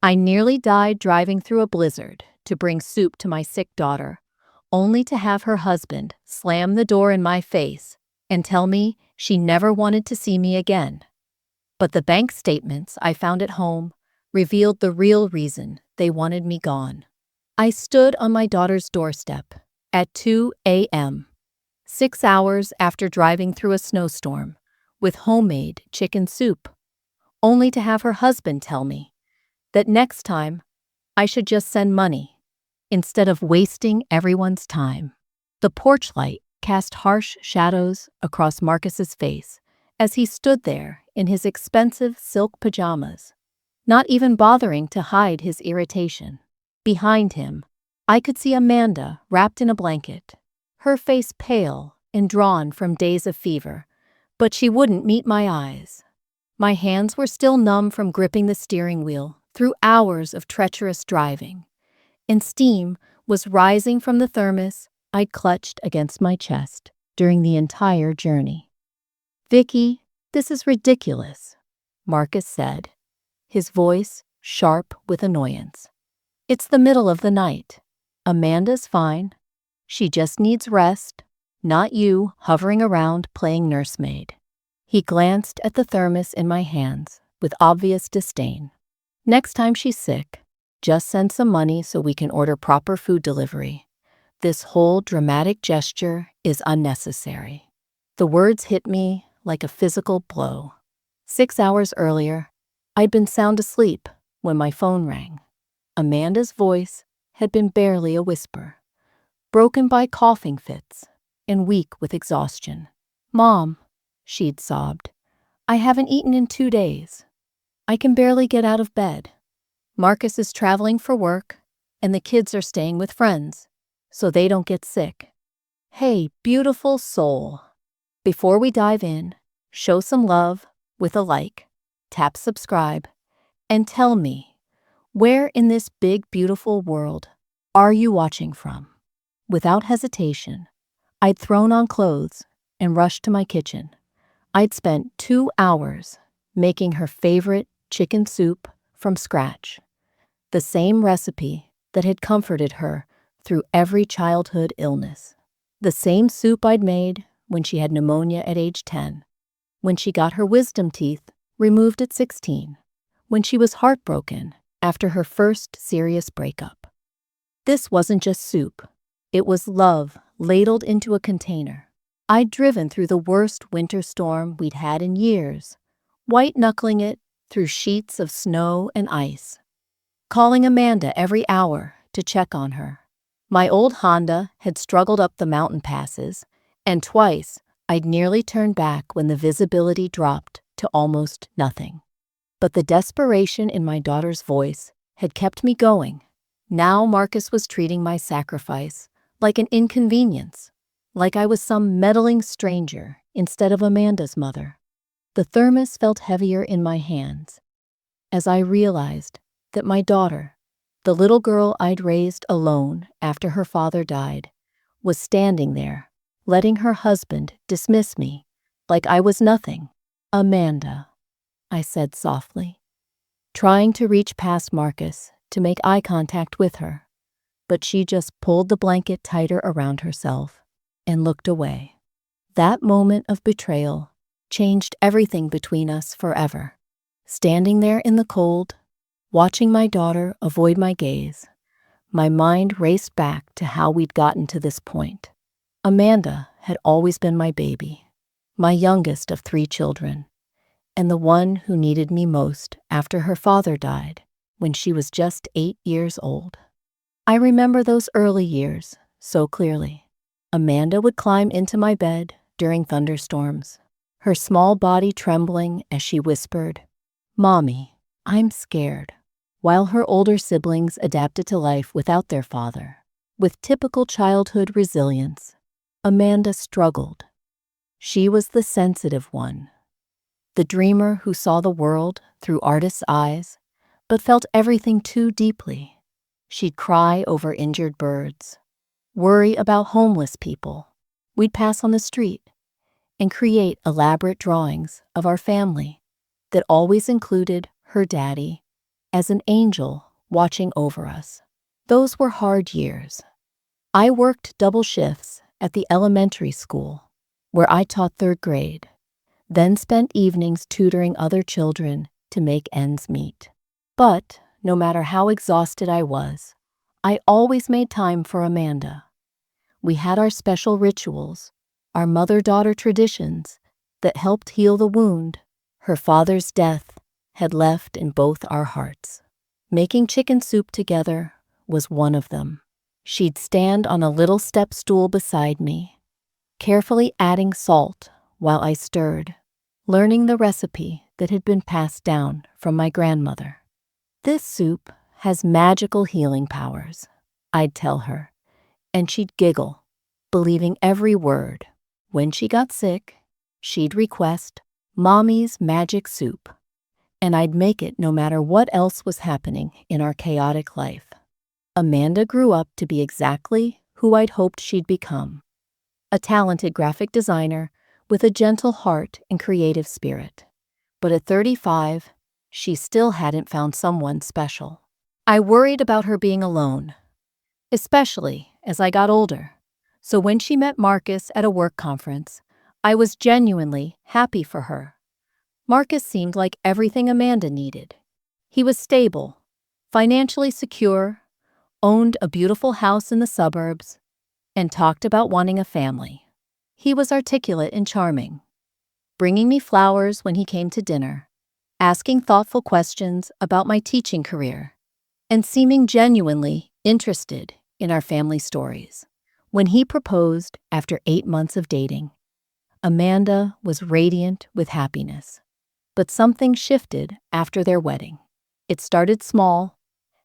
I nearly died driving through a blizzard to bring soup to my sick daughter, only to have her husband slam the door in my face and tell me she never wanted to see me again. But the bank statements I found at home revealed the real reason they wanted me gone. I stood on my daughter's doorstep at 2 a.m., 6 hours after driving through a snowstorm, with homemade chicken soup, only to have her husband tell me that next time I should just send money instead of wasting everyone's time. The porch light cast harsh shadows across Marcus's face as he stood there in his expensive silk pajamas, not even bothering to hide his irritation. Behind him, I could see Amanda wrapped in a blanket, her face pale and drawn from days of fever, but she wouldn't meet my eyes. My hands were still numb from gripping the steering wheel through hours of treacherous driving, and steam was rising from the thermos I'd clutched against my chest during the entire journey. "Vicky, this is ridiculous," Marcus said, his voice sharp with annoyance. "It's the middle of the night. Amanda's fine. She just needs rest, not you hovering around playing nursemaid." He glanced at the thermos in my hands with obvious disdain. "Next time she's sick, just send some money so we can order proper food delivery. This whole dramatic gesture is unnecessary." The words hit me like a physical blow. 6 hours earlier, I'd been sound asleep when my phone rang. Amanda's voice had been barely a whisper, broken by coughing fits and weak with exhaustion. "Mom," she'd sobbed, "I haven't eaten in 2 days. I can barely get out of bed. Marcus is traveling for work, and the kids are staying with friends, so they don't get sick." Hey, beautiful soul. Before we dive in, show some love with a like, tap subscribe, and tell me, where in this big, beautiful world are you watching from? Without hesitation, I'd thrown on clothes and rushed to my kitchen. I'd spent 2 hours making her favorite chicken soup from scratch, the same recipe that had comforted her through every childhood illness, the same soup I'd made when she had pneumonia at age 10, when she got her wisdom teeth removed at 16, when she was heartbroken after her first serious breakup. This wasn't just soup. It was love ladled into a container. I'd driven through the worst winter storm we'd had in years, white-knuckling it through sheets of snow and ice, calling Amanda every hour to check on her. My old Honda had struggled up the mountain passes, and twice I'd nearly turned back when the visibility dropped to almost nothing. But the desperation in my daughter's voice had kept me going. Now Marcus was treating my sacrifice like an inconvenience, like I was some meddling stranger instead of Amanda's mother. The thermos felt heavier in my hands as I realized that my daughter, the little girl I'd raised alone after her father died, was standing there, letting her husband dismiss me like I was nothing. "Amanda," I said softly, trying to reach past Marcus to make eye contact with her, but she just pulled the blanket tighter around herself and looked away. That moment of betrayal changed everything between us forever. Standing there in the cold, watching my daughter avoid my gaze, my mind raced back to how we'd gotten to this point. Amanda had always been my baby, my youngest of 3 children, and the one who needed me most after her father died when she was just 8 years old. I remember those early years so clearly. Amanda would climb into my bed during thunderstorms, her small body trembling as she whispered, "Mommy, I'm scared," while her older siblings adapted to life without their father. With typical childhood resilience, Amanda struggled. She was the sensitive one, the dreamer who saw the world through artist's eyes, but felt everything too deeply. She'd cry over injured birds, worry about homeless people we'd pass on the street, and create elaborate drawings of our family that always included her daddy as an angel watching over us. Those were hard years. I worked double shifts at the elementary school, where I taught third grade, then spent evenings tutoring other children to make ends meet. But no matter how exhausted I was, I always made time for Amanda. We had our special rituals, our mother-daughter traditions that helped heal the wound her father's death had left in both our hearts. Making chicken soup together was one of them. She'd stand on a little step stool beside me, carefully adding salt while I stirred, learning the recipe that had been passed down from my grandmother. "This soup has magical healing powers," I'd tell her, and she'd giggle, believing every word. When she got sick, she'd request Mommy's magic soup, and I'd make it no matter what else was happening in our chaotic life. Amanda grew up to be exactly who I'd hoped she'd become, a talented graphic designer with a gentle heart and creative spirit. But at 35, she still hadn't found someone special. I worried about her being alone, especially as I got older. So when she met Marcus at a work conference, I was genuinely happy for her. Marcus seemed like everything Amanda needed. He was stable, financially secure, owned a beautiful house in the suburbs, and talked about wanting a family. He was articulate and charming, bringing me flowers when he came to dinner, asking thoughtful questions about my teaching career, and seeming genuinely interested in our family stories. When he proposed after 8 months of dating, Amanda was radiant with happiness. But something shifted after their wedding. It started small,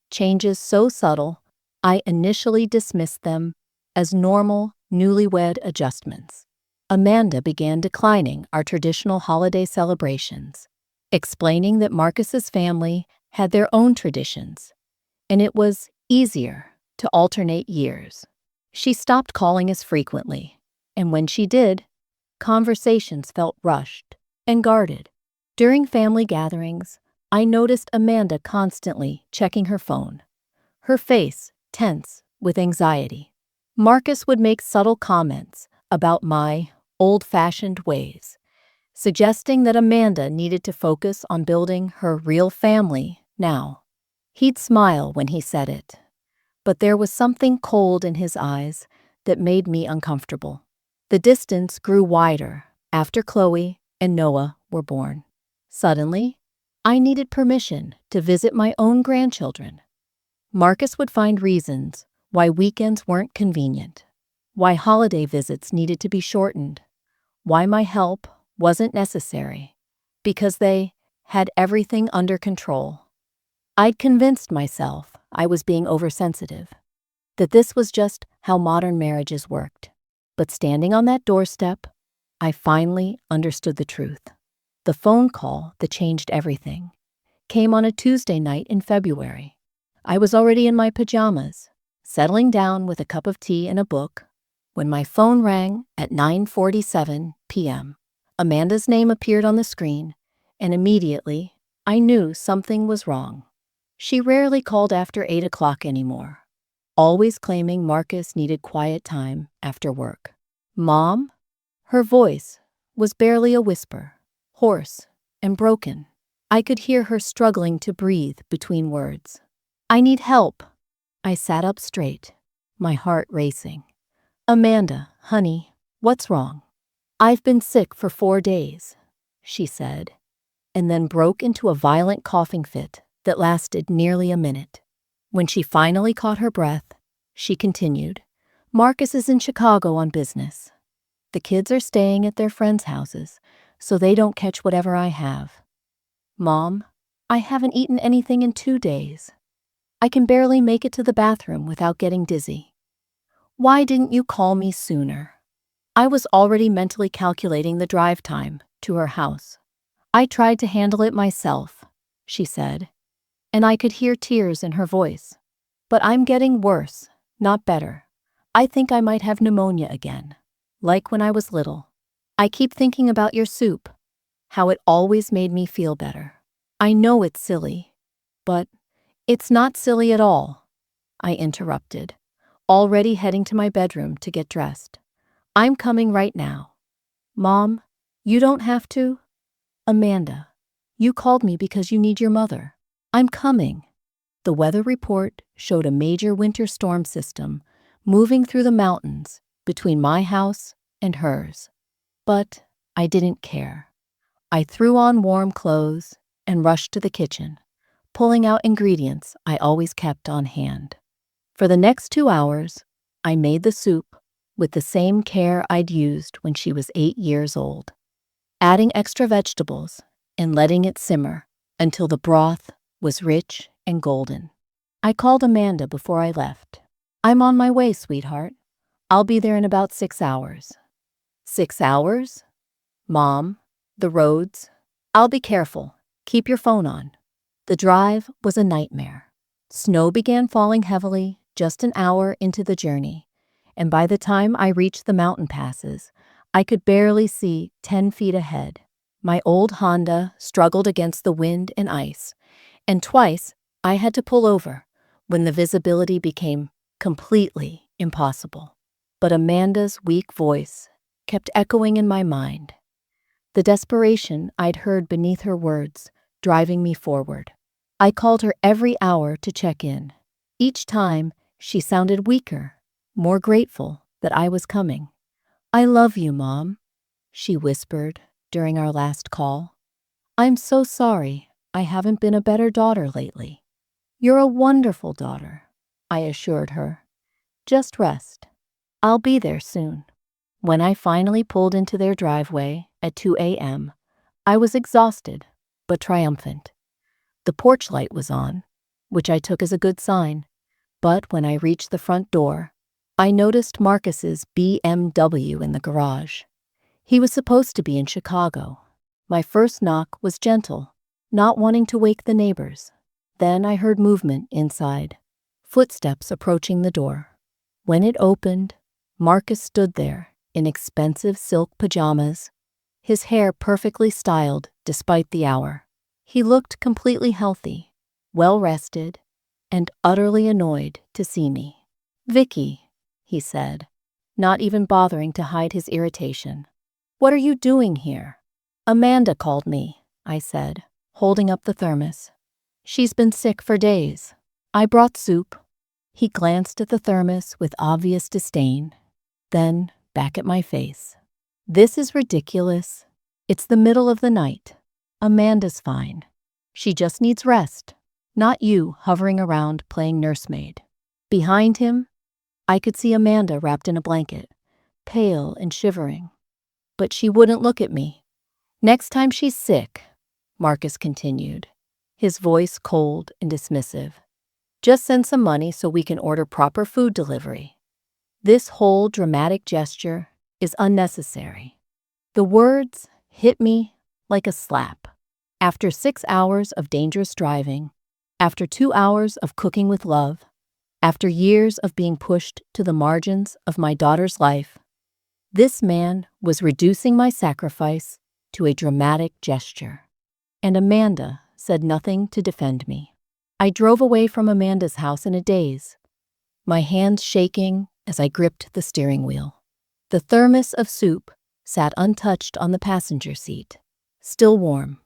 changes so subtle, I initially dismissed them as normal, newlywed adjustments. Amanda began declining our traditional holiday celebrations, explaining that Marcus's family had their own traditions, and it was easier to alternate years. She stopped calling as frequently, and when she did, conversations felt rushed and guarded. During family gatherings, I noticed Amanda constantly checking her phone, her face tense with anxiety. Marcus would make subtle comments about my old-fashioned ways, suggesting that Amanda needed to focus on building her real family now. He'd smile when he said it, but there was something cold in his eyes that made me uncomfortable. The distance grew wider after Chloe and Noah were born. Suddenly, I needed permission to visit my own grandchildren. Marcus would find reasons why weekends weren't convenient, why holiday visits needed to be shortened, why my help wasn't necessary, because they had everything under control. I'd convinced myself I was being oversensitive, that this was just how modern marriages worked. But standing on that doorstep, I finally understood the truth. The phone call that changed everything came on a Tuesday night in February. I was already in my pajamas, settling down with a cup of tea and a book, when my phone rang at 9:47 p.m. Amanda's name appeared on the screen, and immediately I knew something was wrong. She rarely called after 8 o'clock anymore, always claiming Marcus needed quiet time after work. "Mom?" Her voice was barely a whisper, hoarse and broken. I could hear her struggling to breathe between words. "I need help." I sat up straight, my heart racing. "Amanda, honey, what's wrong?" "I've been sick for 4 days," she said, and then broke into a violent coughing fit that lasted nearly a minute. When she finally caught her breath, she continued, "Marcus is in Chicago on business. The kids are staying at their friends' houses, so they don't catch whatever I have. Mom, I haven't eaten anything in 2 days. I can barely make it to the bathroom without getting dizzy. Why didn't you call me sooner?" I was already mentally calculating the drive time to her house. "I tried to handle it myself," she said, and I could hear tears in her voice. "But I'm getting worse, not better. I think I might have pneumonia again, like when I was little. I keep thinking about your soup, how it always made me feel better. I know it's silly, but It's not silly at all, I interrupted, already heading to my bedroom to get dressed. I'm coming right now. Mom, you don't have to. Amanda, you called me because you need your mother. I'm coming. The weather report showed a major winter storm system moving through the mountains between my house and hers. But I didn't care. I threw on warm clothes and rushed to the kitchen, pulling out ingredients I always kept on hand. For the next 2 hours, I made the soup with the same care I'd used when she was 8 years old, adding extra vegetables and letting it simmer until the broth was rich and golden. I called Amanda before I left. I'm on my way, sweetheart. I'll be there in about 6 hours. 6 hours? Mom, the roads. I'll be careful. Keep your phone on. The drive was a nightmare. Snow began falling heavily just an hour into the journey, and by the time I reached the mountain passes, I could barely see 10 feet ahead. My old Honda struggled against the wind and ice, and twice I had to pull over when the visibility became completely impossible. But Amanda's weak voice kept echoing in my mind, the desperation I'd heard beneath her words driving me forward. I called her every hour to check in. Each time, she sounded weaker, more grateful that I was coming. I love you, Mom, she whispered during our last call. I'm so sorry I haven't been a better daughter lately. You're a wonderful daughter, I assured her. Just rest. I'll be there soon. When I finally pulled into their driveway at 2 a.m., I was exhausted but triumphant. The porch light was on, which I took as a good sign, but when I reached the front door, I noticed Marcus's BMW in the garage. He was supposed to be in Chicago. My first knock was gentle, not wanting to wake the neighbors. Then I heard movement inside, footsteps approaching the door. When it opened, Marcus stood there in expensive silk pajamas, his hair perfectly styled despite the hour. He looked completely healthy, well-rested, and utterly annoyed to see me. "Vicky," he said, not even bothering to hide his irritation. "What are you doing here?" "Amanda called me," I said, holding up the thermos. "She's been sick for days. I brought soup." He glanced at the thermos with obvious disdain, then back at my face. "This is ridiculous. It's the middle of the night. Amanda's fine. She just needs rest, not you hovering around playing nursemaid." Behind him, I could see Amanda wrapped in a blanket, pale and shivering. But she wouldn't look at me. "Next time she's sick," Marcus continued, his voice cold and dismissive, "just send some money so we can order proper food delivery." This whole dramatic gesture is unnecessary. The words hit me like a slap. After 6 hours of dangerous driving, after 2 hours of cooking with love, after years of being pushed to the margins of my daughter's life, this man was reducing my sacrifice to a dramatic gesture. And Amanda said nothing to defend me. I drove away from Amanda's house in a daze, my hands shaking as I gripped the steering wheel. The thermos of soup sat untouched on the passenger seat, still warm,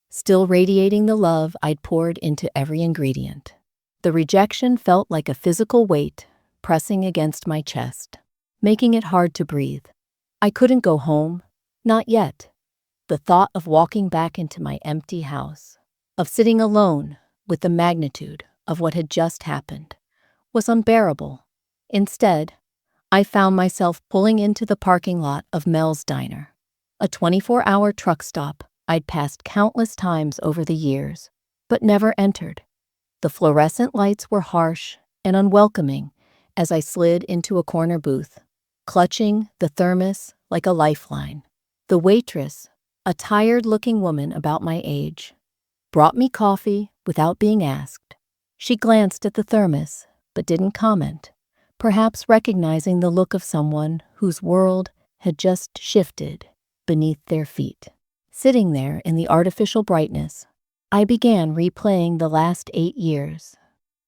still radiating the love I'd poured into every ingredient. The rejection felt like a physical weight pressing against my chest, making it hard to breathe. I couldn't go home, not yet. The thought of walking back into my empty house, of sitting alone with the magnitude of what had just happened, was unbearable. Instead, I found myself pulling into the parking lot of Mel's Diner, a 24-hour truck stop I'd passed countless times over the years, but never entered. The fluorescent lights were harsh and unwelcoming as I slid into a corner booth, clutching the thermos like a lifeline. The waitress, a tired-looking woman about my age, brought me coffee without being asked. She glanced at the thermos, but didn't comment, perhaps recognizing the look of someone whose world had just shifted beneath their feet. Sitting there in the artificial brightness, I began replaying the last 8 years,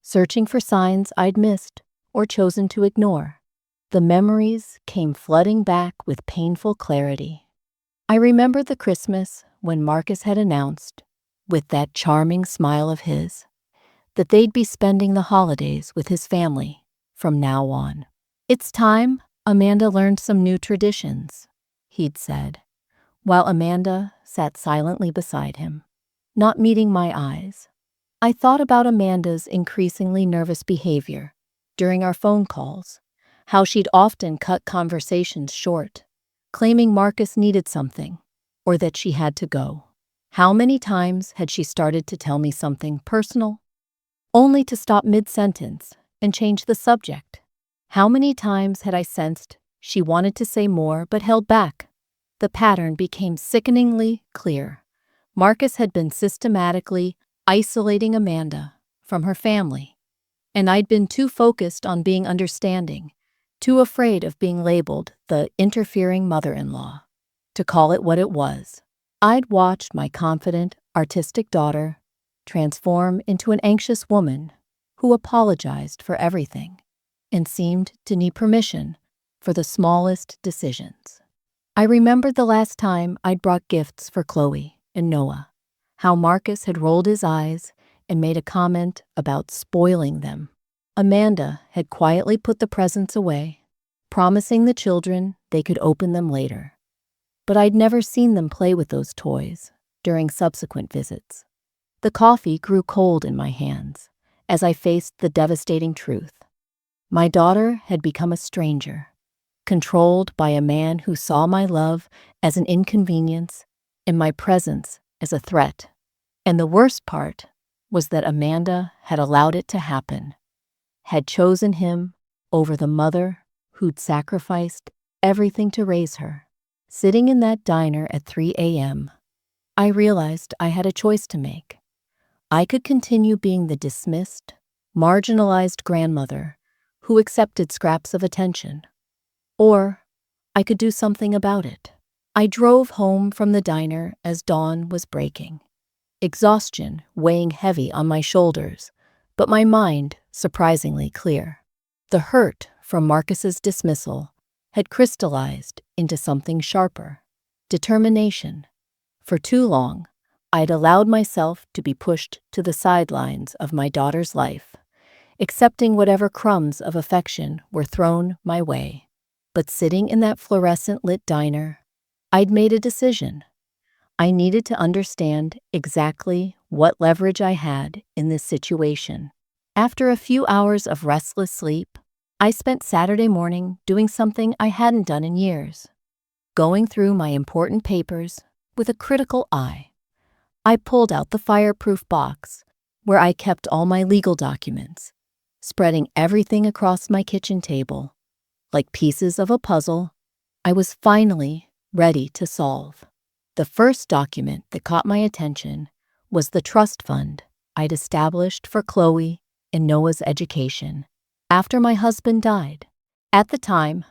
searching for signs I'd missed or chosen to ignore. The memories came flooding back with painful clarity. I remembered the Christmas when Marcus had announced, with that charming smile of his, that they'd be spending the holidays with his family from now on. "It's time Amanda learned some new traditions," he'd said, while Amanda sat silently beside him, not meeting my eyes. I thought about Amanda's increasingly nervous behavior during our phone calls, how she'd often cut conversations short, claiming Marcus needed something or that she had to go. How many times had she started to tell me something personal, only to stop mid-sentence and change the subject? How many times had I sensed she wanted to say more but held back? The pattern became sickeningly clear. Marcus had been systematically isolating Amanda from her family, and I'd been too focused on being understanding, too afraid of being labeled the interfering mother-in-law, to call it what it was. I'd watched my confident, artistic daughter transform into an anxious woman who apologized for everything and seemed to need permission for the smallest decisions. I remembered the last time I'd brought gifts for Chloe and Noah, how Marcus had rolled his eyes and made a comment about spoiling them. Amanda had quietly put the presents away, promising the children they could open them later. But I'd never seen them play with those toys during subsequent visits. The coffee grew cold in my hands as I faced the devastating truth. My daughter had become a stranger, controlled by a man who saw my love as an inconvenience and my presence as a threat. And the worst part was that Amanda had allowed it to happen, had chosen him over the mother who'd sacrificed everything to raise her. Sitting in that diner at 3 a.m., I realized I had a choice to make. I could continue being the dismissed, marginalized grandmother who accepted scraps of attention, or I could do something about it. I drove home from the diner as dawn was breaking, exhaustion weighing heavy on my shoulders, but my mind surprisingly clear. The hurt from Marcus's dismissal had crystallized into something sharper: determination. For too long, I'd allowed myself to be pushed to the sidelines of my daughter's life, accepting whatever crumbs of affection were thrown my way. But sitting in that fluorescent-lit diner, I'd made a decision. I needed to understand exactly what leverage I had in this situation. After a few hours of restless sleep, I spent Saturday morning doing something I hadn't done in years: going through my important papers with a critical eye. I pulled out the fireproof box where I kept all my legal documents, spreading everything across my kitchen table. Like pieces of a puzzle, I was finally ready to solve. The first document that caught my attention was the trust fund I'd established for Chloe and Noah's education after my husband died. At the time,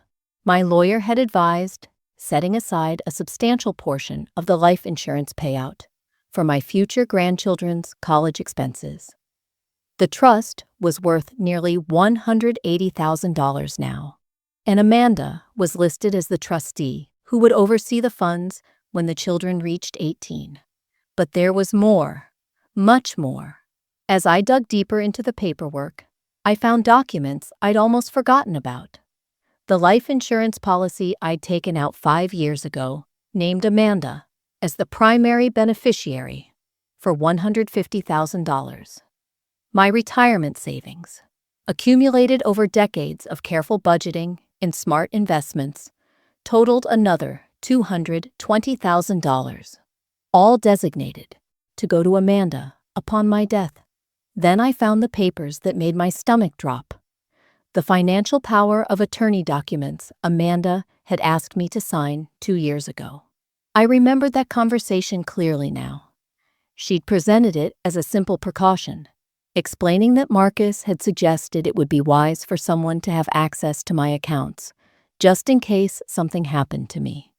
my lawyer had advised setting aside a substantial portion of the life insurance payout for my future grandchildren's college expenses. The trust was worth nearly $180,000 now, and Amanda was listed as the trustee who would oversee the funds when the children reached 18. But there was more, much more. As I dug deeper into the paperwork, I found documents I'd almost forgotten about. The life insurance policy I'd taken out 5 years ago named Amanda as the primary beneficiary for $150,000. My retirement savings, accumulated over decades of careful budgeting and smart investments, totaled another $220,000, all designated to go to Amanda upon my death. Then I found the papers that made my stomach drop: the financial power of attorney documents Amanda had asked me to sign 2 years ago. I remembered that conversation clearly now. She'd presented it as a simple precaution, explaining that Marcus had suggested it would be wise for someone to have access to my accounts, just in case something happened to me.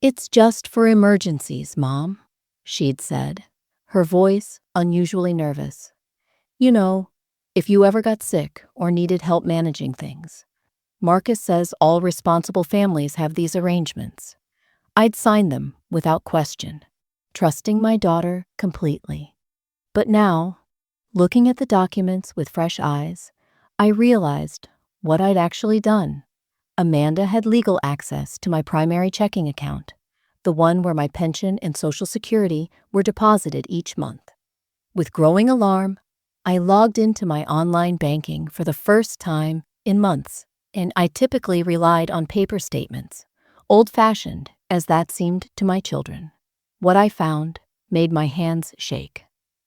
"It's just for emergencies, Mom," she'd said, her voice unusually nervous. "You know, if you ever got sick or needed help managing things. Marcus says all responsible families have these arrangements. I'd sign them without question, trusting my daughter completely. But now, looking at the documents with fresh eyes, I realized what I'd actually done. Amanda had legal access to my primary checking account, the one where my pension and Social Security were deposited each month. With growing alarm, I logged into my online banking for the first time in months, and I typically relied on paper statements, old-fashioned as that seemed to my children. What I found made my hands shake.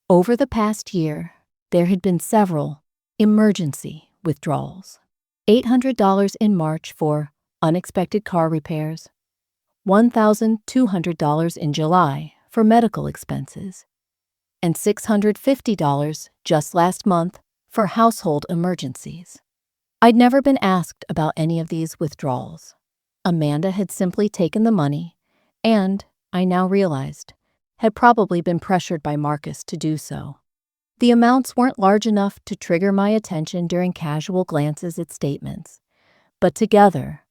Over the past year, there had been several emergency withdrawals. $800 in March for unexpected car repairs, $1,200 in July for medical expenses, and $650 just last month for household emergencies. I'd never been asked about any of these withdrawals. Amanda had simply taken the money and, I now realized, had probably been pressured by Marcus to do so. The amounts weren't large enough to trigger my attention during casual glances at statements, but together,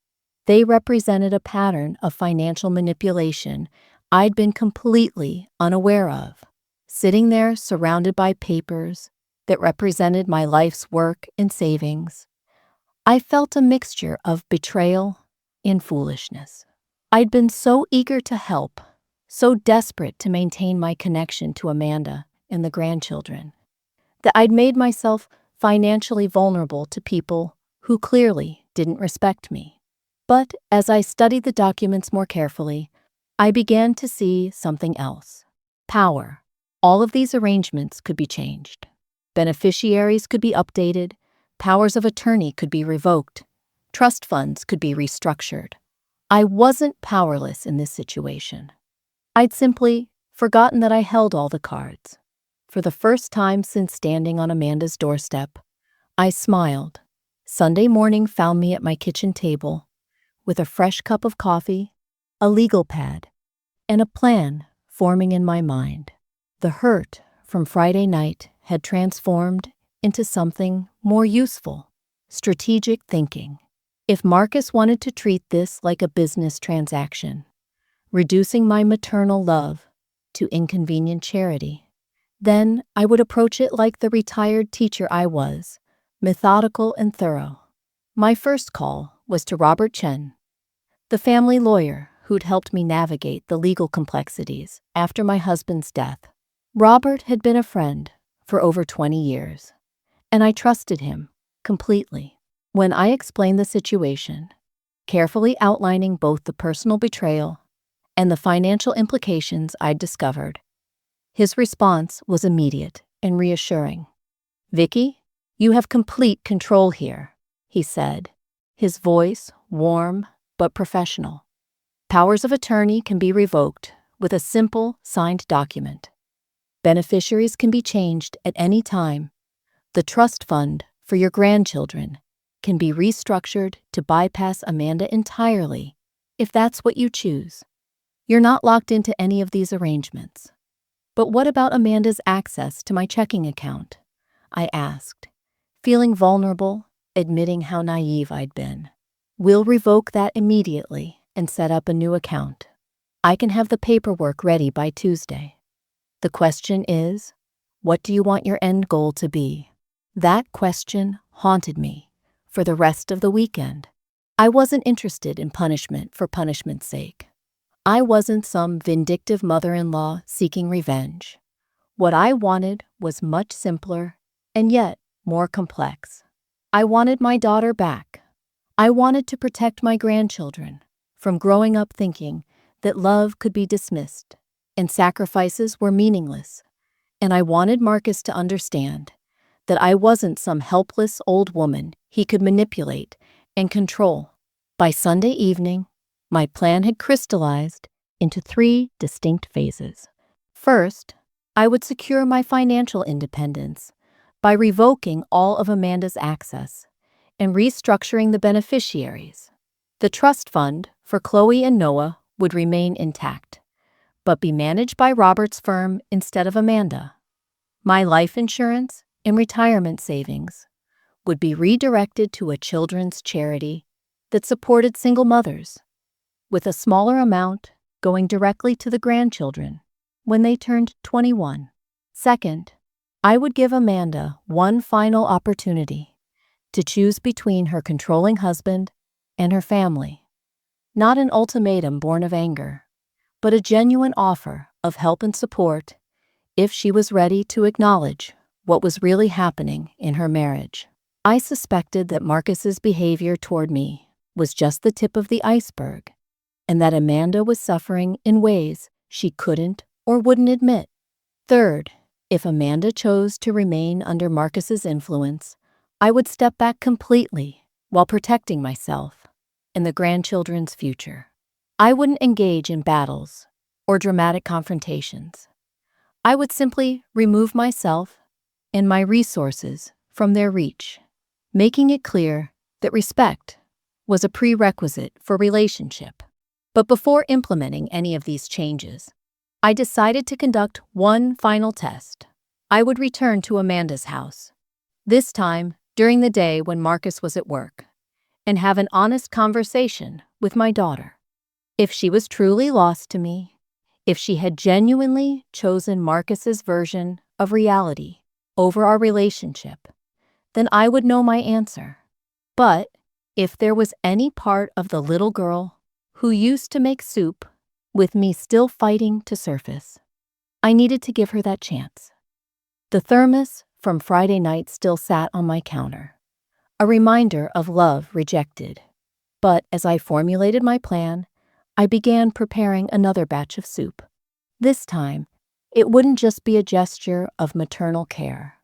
they represented a pattern of financial manipulation I'd been completely unaware of. Sitting there surrounded by papers that represented my life's work and savings, I felt a mixture of betrayal and foolishness. I'd been so eager to help, so desperate to maintain my connection to Amanda and the grandchildren, that I'd made myself financially vulnerable to people who clearly didn't respect me. But as I studied the documents more carefully, I began to see something else. Power. All of these arrangements could be changed. Beneficiaries could be updated, powers of attorney could be revoked, trust funds could be restructured. I wasn't powerless in this situation. I'd simply forgotten that I held all the cards. For the first time since standing on Amanda's doorstep, I smiled. Sunday morning found me at my kitchen table with a fresh cup of coffee, a legal pad, and a plan forming in my mind. The hurt from Friday night had transformed into something more useful, strategic thinking. If Marcus wanted to treat this like a business transaction, reducing my maternal love to inconvenient charity, then I would approach it like the retired teacher I was, methodical and thorough. My first call was to Robert Chen, the family lawyer who'd helped me navigate the legal complexities after my husband's death. Robert had been a friend for over 20 years, and I trusted him completely. When I explained the situation, carefully outlining both the personal betrayal and the financial implications I'd discovered, his response was immediate and reassuring. "Vicky, you have complete control here," he said, his voice warm but professional. "Powers of attorney can be revoked with a simple signed document. Beneficiaries can be changed at any time. The trust fund for your grandchildren can be restructured to bypass Amanda entirely, if that's what you choose. You're not locked into any of these arrangements." "But what about Amanda's access to my checking account?" I asked, feeling vulnerable, admitting how naive I'd been. "We'll revoke that immediately and set up a new account. I can have the paperwork ready by Tuesday. The question is, what do you want your end goal to be?" That question haunted me for the rest of the weekend. I wasn't interested in punishment for punishment's sake. I wasn't some vindictive mother-in-law seeking revenge. What I wanted was much simpler and yet more complex. I wanted my daughter back. I wanted to protect my grandchildren from growing up thinking that love could be dismissed and sacrifices were meaningless. And I wanted Marcus to understand that I wasn't some helpless old woman he could manipulate and control. By Sunday evening, my plan had crystallized into 3 distinct phases. First, I would secure my financial independence by revoking all of Amanda's access and restructuring the beneficiaries. The trust fund for Chloe and Noah would remain intact, but be managed by Robert's firm instead of Amanda. My life insurance and retirement savings would be redirected to a children's charity that supported single mothers, with a smaller amount going directly to the grandchildren when they turned 21. Second, I would give Amanda one final opportunity to choose between her controlling husband and her family. Not an ultimatum born of anger, but a genuine offer of help and support if she was ready to acknowledge what was really happening in her marriage. I suspected that Marcus's behavior toward me was just the tip of the iceberg, and that Amanda was suffering in ways she couldn't or wouldn't admit. Third, if Amanda chose to remain under Marcus's influence, I would step back completely while protecting myself and the grandchildren's future. I wouldn't engage in battles or dramatic confrontations. I would simply remove myself and my resources from their reach, making it clear that respect was a prerequisite for relationship. But before implementing any of these changes, I decided to conduct one final test. I would return to Amanda's house, this time during the day when Marcus was at work, and have an honest conversation with my daughter. If she was truly lost to me, if she had genuinely chosen Marcus's version of reality over our relationship, then I would know my answer. But if there was any part of the little girl who used to make soup with me still fighting to surface, I needed to give her that chance. The thermos from Friday night still sat on my counter, a reminder of love rejected. But as I formulated my plan, I began preparing another batch of soup. This time, it wouldn't just be a gesture of maternal care.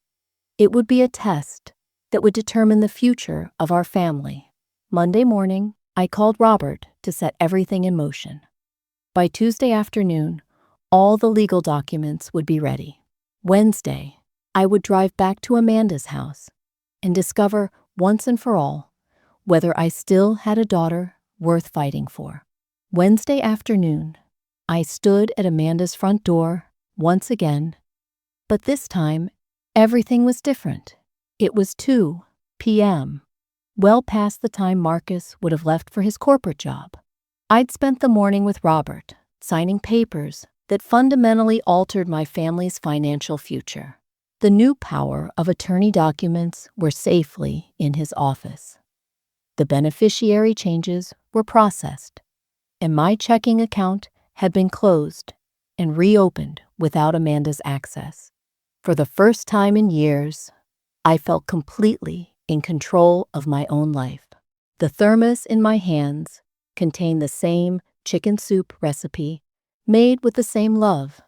It would be a test that would determine the future of our family. Monday morning, I called Robert to set everything in motion. By Tuesday afternoon, all the legal documents would be ready. Wednesday, I would drive back to Amanda's house and discover once and for all whether I still had a daughter worth fighting for. Wednesday afternoon, I stood at Amanda's front door once again, but this time, everything was different. It was 2 p.m., well past the time Marcus would have left for his corporate job. I'd spent the morning with Robert, signing papers that fundamentally altered my family's financial future. The new power of attorney documents were safely in his office. The beneficiary changes were processed, and my checking account had been closed and reopened without Amanda's access. For the first time in years, I felt completely in control of my own life. The thermos in my hands contained the same chicken soup recipe, made with the same love,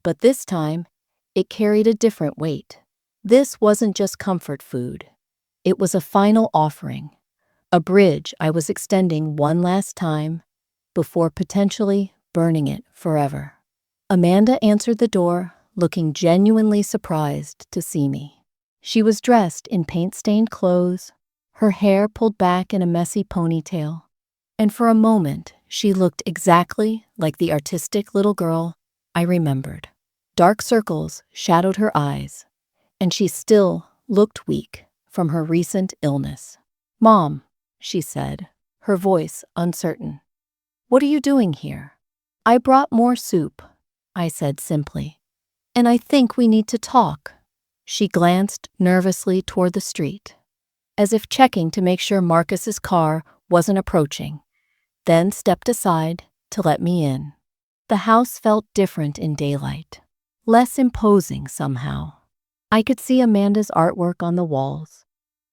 but this time it carried a different weight. This wasn't just comfort food. It was a final offering, a bridge I was extending one last time before potentially burning it forever. Amanda answered the door, looking genuinely surprised to see me. She was dressed in paint-stained clothes, her hair pulled back in a messy ponytail, and for a moment she looked exactly like the artistic little girl I remembered. Dark circles shadowed her eyes, and she still looked weak from her recent illness. "Mom," she said, her voice uncertain. "What are you doing here?" "I brought more soup," I said simply. "And I think we need to talk." She glanced nervously toward the street, as if checking to make sure Marcus's car wasn't approaching, then stepped aside to let me in. The house felt different in daylight, less imposing somehow. I could see Amanda's artwork on the walls,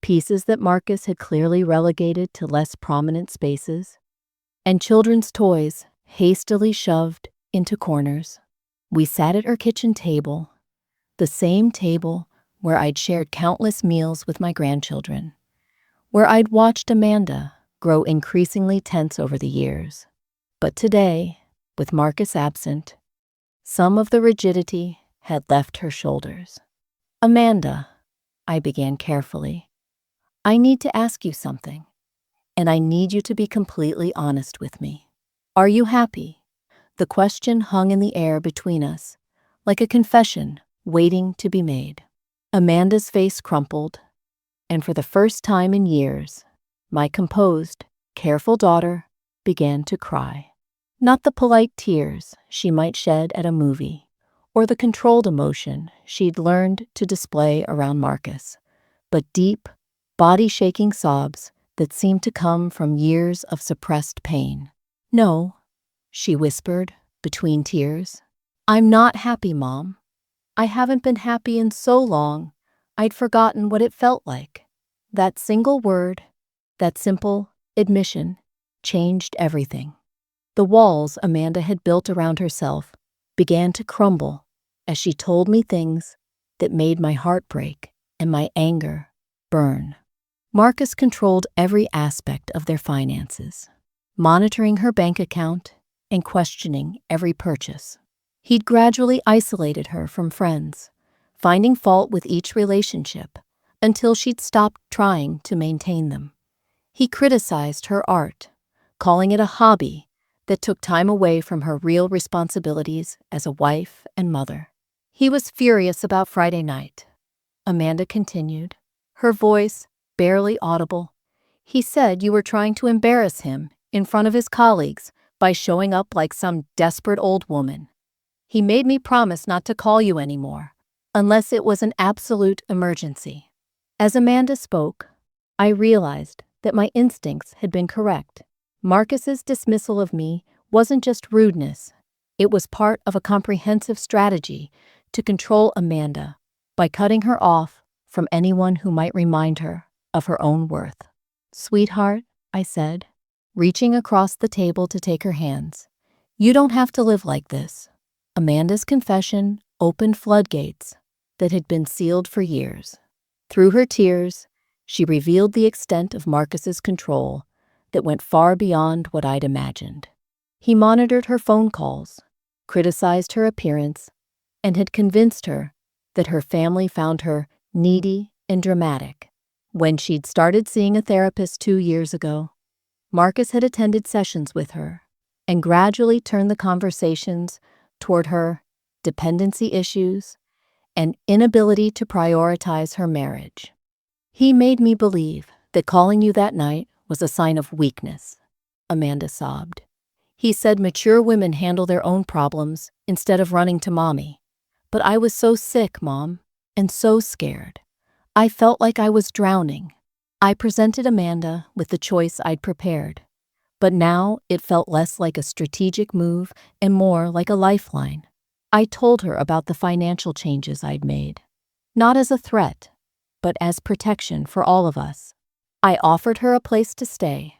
pieces that Marcus had clearly relegated to less prominent spaces, and children's toys hastily shoved into corners. We sat at our kitchen table, the same table where I'd shared countless meals with my grandchildren, where I'd watched Amanda grow increasingly tense over the years. But today, with Marcus absent, some of the rigidity had left her shoulders. "Amanda," I began carefully, "I need to ask you something, and I need you to be completely honest with me. Are you happy?" The question hung in the air between us, like a confession waiting to be made. Amanda's face crumpled, and for the first time in years, my composed, careful daughter began to cry. Not the polite tears she might shed at a movie, or the controlled emotion she'd learned to display around Marcus, but deep, body-shaking sobs that seemed to come from years of suppressed pain. "No," she whispered between tears. "I'm not happy, Mom. I haven't been happy in so long, I'd forgotten what it felt like." That single word, that simple admission, changed everything. The walls Amanda had built around herself began to crumble as she told me things that made my heart break and my anger burn. Marcus controlled every aspect of their finances, monitoring her bank account and questioning every purchase. He'd gradually isolated her from friends, finding fault with each relationship until she'd stopped trying to maintain them. He criticized her art, calling it a hobby that took time away from her real responsibilities as a wife and mother. "He was furious about Friday night," Amanda continued, her voice barely audible. "He said you were trying to embarrass him in front of his colleagues by showing up like some desperate old woman. He made me promise not to call you anymore, unless it was an absolute emergency." As Amanda spoke, I realized that my instincts had been correct. Marcus's dismissal of me wasn't just rudeness, it was part of a comprehensive strategy to control Amanda by cutting her off from anyone who might remind her of her own worth. "Sweetheart," I said, reaching across the table to take her hands, "you don't have to live like this." Amanda's confession opened floodgates that had been sealed for years. Through her tears, she revealed the extent of Marcus's control that went far beyond what I'd imagined. He monitored her phone calls, criticized her appearance, and had convinced her that her family found her needy and dramatic. When she'd started seeing a therapist 2 years ago, Marcus had attended sessions with her and gradually turned the conversations toward her dependency issues and inability to prioritize her marriage. "He made me believe that calling you that night was a sign of weakness," Amanda sobbed. "He said mature women handle their own problems instead of running to Mommy. But I was so sick, Mom, and so scared. I felt like I was drowning." I presented Amanda with the choice I'd prepared, but now it felt less like a strategic move and more like a lifeline. I told her about the financial changes I'd made, not as a threat, but as protection for all of us. I offered her a place to stay,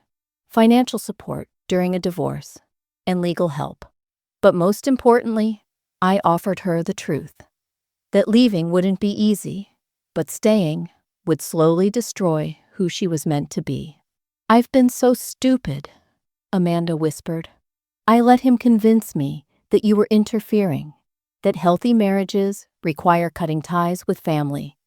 financial support during a divorce, and legal help. But most importantly, I offered her the truth, that leaving wouldn't be easy, but staying would slowly destroy who she was meant to be. "I've been so stupid," Amanda whispered. "I let him convince me that you were interfering, that healthy marriages require cutting ties with family.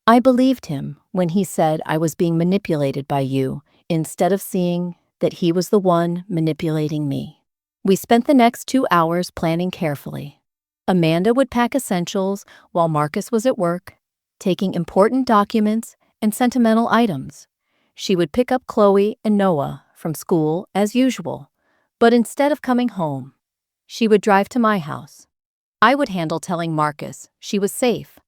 I believed him when he said I was being manipulated by you instead of seeing that he was the one manipulating me." We spent the next 2 hours planning carefully. Amanda would pack essentials while Marcus was at work, taking important documents and sentimental items. She would pick up Chloe and Noah from school as usual, but instead of coming home, she would drive to my house. I would handle telling Marcus she was safe,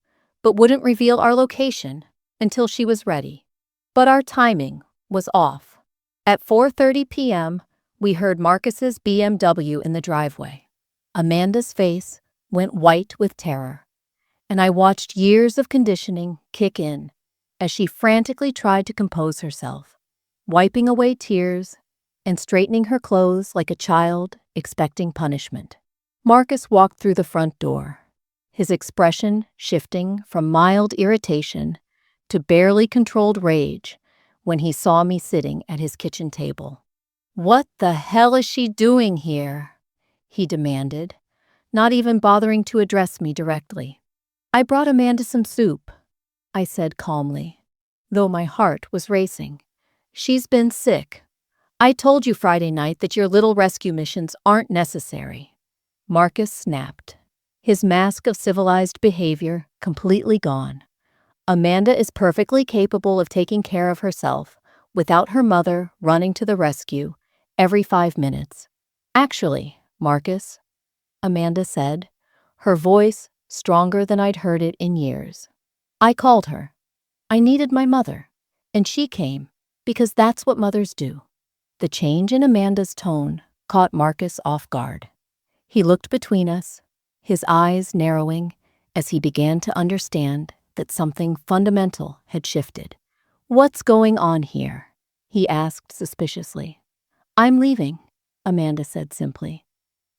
but wouldn't reveal our location until she was ready. But our timing was off. At 4:30 p.m., we heard Marcus's BMW in the driveway. Amanda's face went white with terror, and I watched years of conditioning kick in as she frantically tried to compose herself, wiping away tears and straightening her clothes like a child expecting punishment. Marcus walked through the front door, his expression shifting from mild irritation to barely controlled rage when he saw me sitting at his kitchen table. "What the hell is she doing here?" he demanded, not even bothering to address me directly. "I brought Amanda some soup," I said calmly, though my heart was racing. "She's been sick. I told you Friday night that your little rescue missions aren't necessary." Marcus snapped, his mask of civilized behavior completely gone. Amanda is perfectly capable of taking care of herself without her mother running to the rescue every 5 minutes. Actually, Marcus, Amanda said, her voice stronger than I'd heard it in years. I called her. I needed my mother, and she came, because that's what mothers do. The change in Amanda's tone caught Marcus off guard. He looked between us, his eyes narrowing as he began to understand that something fundamental had shifted. "What's going on here?" he asked suspiciously. "I'm leaving," Amanda said simply.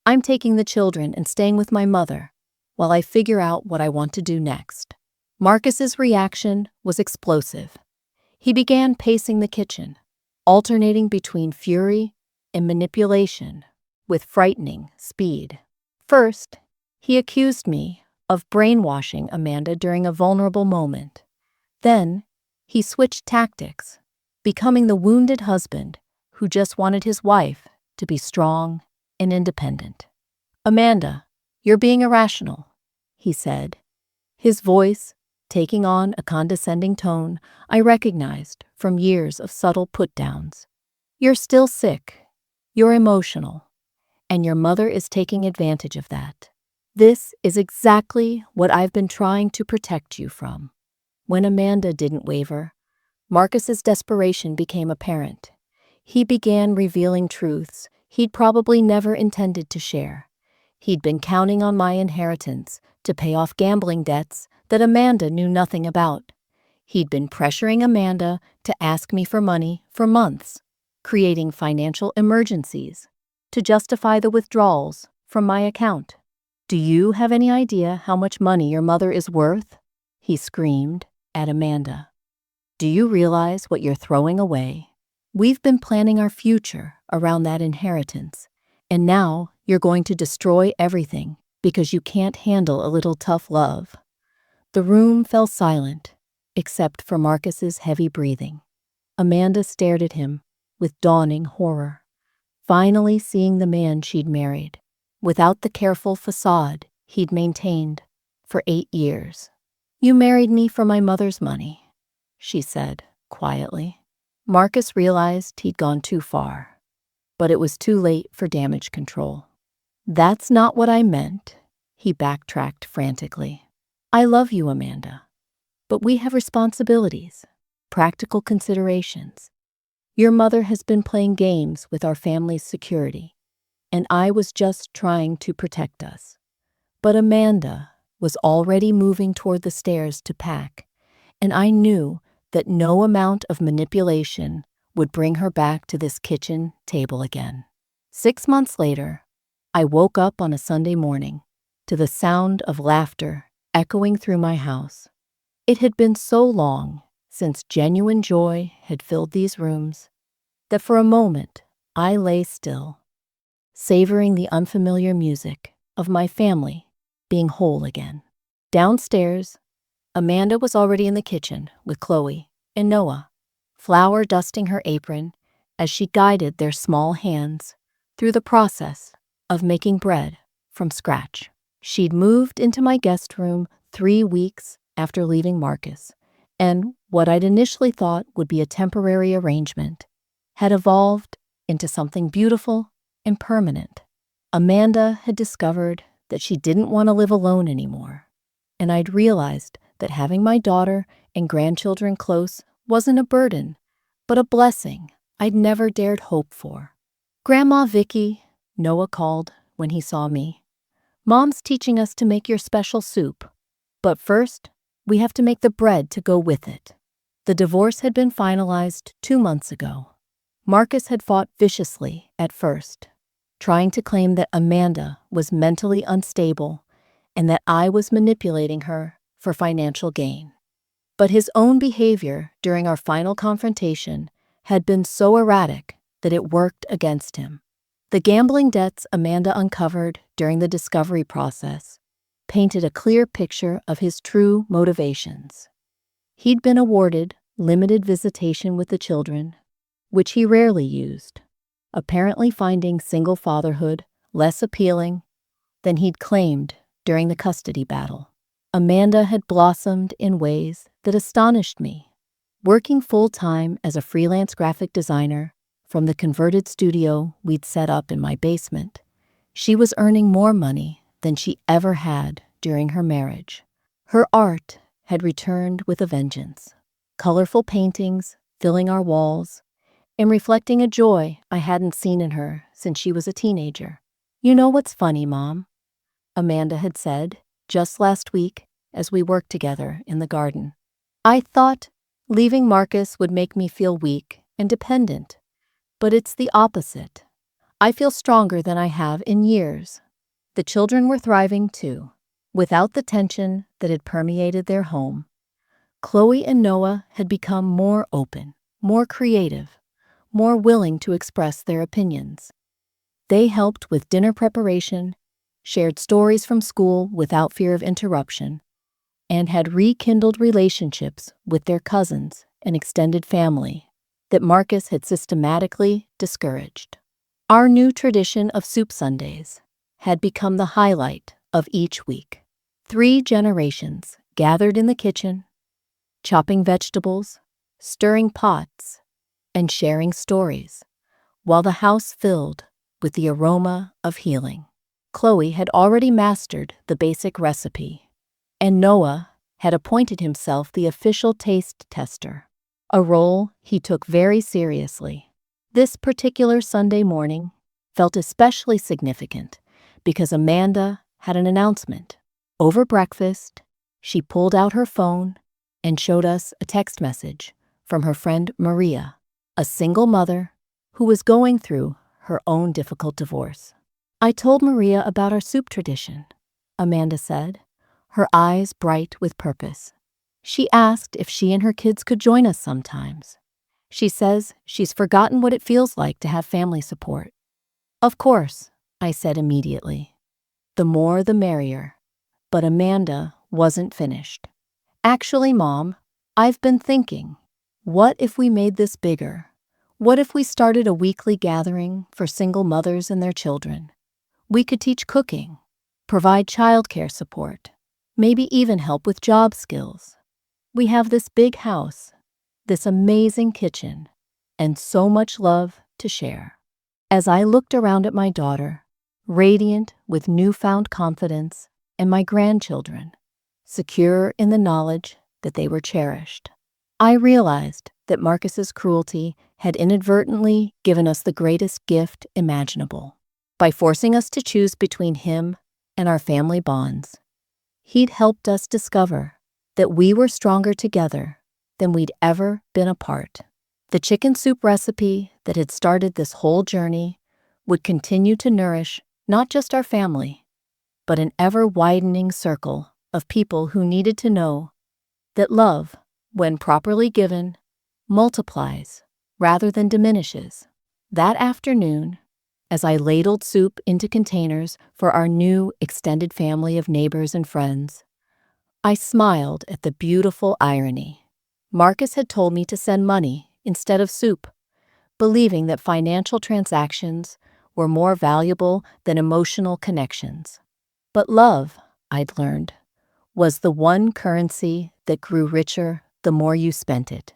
"I'm taking the children and staying with my mother while I figure out what I want to do next." Marcus's reaction was explosive. He began pacing the kitchen, alternating between fury and manipulation with frightening speed. First, he accused me of brainwashing Amanda during a vulnerable moment. Then, he switched tactics, becoming the wounded husband who just wanted his wife to be strong and independent. "Amanda, you're being irrational," he said, his voice taking on a condescending tone I recognized from years of subtle put-downs. "You're still sick, you're emotional, and your mother is taking advantage of that. This is exactly what I've been trying to protect you from." When Amanda didn't waver, Marcus's desperation became apparent. He began revealing truths he'd probably never intended to share. He'd been counting on my inheritance to pay off gambling debts that Amanda knew nothing about. He'd been pressuring Amanda to ask me for money for months, creating financial emergencies to justify the withdrawals from my account. "Do you have any idea how much money your mother is worth?" he screamed at Amanda. "Do you realize what you're throwing away? We've been planning our future around that inheritance, and now you're going to destroy everything because you can't handle a little tough love." The room fell silent, except for Marcus's heavy breathing. Amanda stared at him with dawning horror, finally seeing the man she'd married, without the careful facade he'd maintained for 8 years. "You married me for my mother's money," she said quietly. Marcus realized he'd gone too far, but it was too late for damage control. "That's not what I meant," he backtracked frantically. "I love you, Amanda, but we have responsibilities, practical considerations. Your mother has been playing games with our family's security, and I was just trying to protect us." But Amanda was already moving toward the stairs to pack, and I knew that no amount of manipulation would bring her back to this kitchen table again. 6 months later, I woke up on a Sunday morning to the sound of laughter echoing through my house. It had been so long since genuine joy had filled these rooms that for a moment I lay still, savoring the unfamiliar music of my family being whole again. Downstairs, Amanda was already in the kitchen with Chloe and Noah, flour dusting her apron as she guided their small hands through the process of making bread from scratch. She'd moved into my guest room 3 weeks after leaving Marcus, and what I'd initially thought would be a temporary arrangement had evolved into something beautiful and permanent. Amanda had discovered that she didn't want to live alone anymore, and I'd realized that having my daughter and grandchildren close wasn't a burden, but a blessing I'd never dared hope for. "Grandma Vicky," Noah called when he saw me, "Mom's teaching us to make your special soup, but first we have to make the bread to go with it." The divorce had been finalized 2 months ago. Marcus had fought viciously at first, trying to claim that Amanda was mentally unstable and that I was manipulating her for financial gain. But his own behavior during our final confrontation had been so erratic that it worked against him. The gambling debts Amanda uncovered during the discovery process painted a clear picture of his true motivations. He'd been awarded limited visitation with the children, which he rarely used, apparently finding single fatherhood less appealing than he'd claimed during the custody battle. Amanda had blossomed in ways that astonished me. Working full-time as a freelance graphic designer from the converted studio we'd set up in my basement, she was earning more money than she ever had during her marriage. Her art had returned with a vengeance. Colorful paintings filling our walls and reflecting a joy I hadn't seen in her since she was a teenager. "You know what's funny, Mom?" Amanda had said just last week as we worked together in the garden. "I thought leaving Marcus would make me feel weak and dependent, but it's the opposite. I feel stronger than I have in years." The children were thriving too, without the tension that had permeated their home. Chloe and Noah had become more open, more creative, more willing to express their opinions. They helped with dinner preparation, shared stories from school without fear of interruption, and had rekindled relationships with their cousins and extended family that Marcus had systematically discouraged. Our new tradition of soup Sundays had become the highlight of each week. 3 generations gathered in the kitchen, chopping vegetables, stirring pots, and sharing stories, while the house filled with the aroma of healing. Chloe had already mastered the basic recipe, and Noah had appointed himself the official taste tester, a role he took very seriously. This particular Sunday morning felt especially significant because Amanda had an announcement. Over breakfast, she pulled out her phone and showed us a text message from her friend Maria, a single mother who was going through her own difficult divorce. "I told Maria about our soup tradition," Amanda said, her eyes bright with purpose. "She asked if she and her kids could join us sometimes. She says she's forgotten what it feels like to have family support." "Of course," I said immediately. The more the merrier. But Amanda wasn't finished. "Actually, Mom, I've been thinking, what if we made this bigger? What if we started a weekly gathering for single mothers and their children? We could teach cooking, provide childcare support, maybe even help with job skills. We have this big house, this amazing kitchen, and so much love to share." As I looked around at my daughter, radiant with newfound confidence, and my grandchildren, secure in the knowledge that they were cherished, I realized that Marcus's cruelty had inadvertently given us the greatest gift imaginable. By forcing us to choose between him and our family bonds, he'd helped us discover that we were stronger together than we'd ever been apart. The chicken soup recipe that had started this whole journey would continue to nourish not just our family, but an ever-widening circle of people who needed to know that love, when properly given, multiplies rather than diminishes. That afternoon, as I ladled soup into containers for our new extended family of neighbors and friends, I smiled at the beautiful irony. Marcus had told me to send money instead of soup, believing that financial transactions were more valuable than emotional connections. But love, I'd learned, was the one currency that grew richer the more you spent it.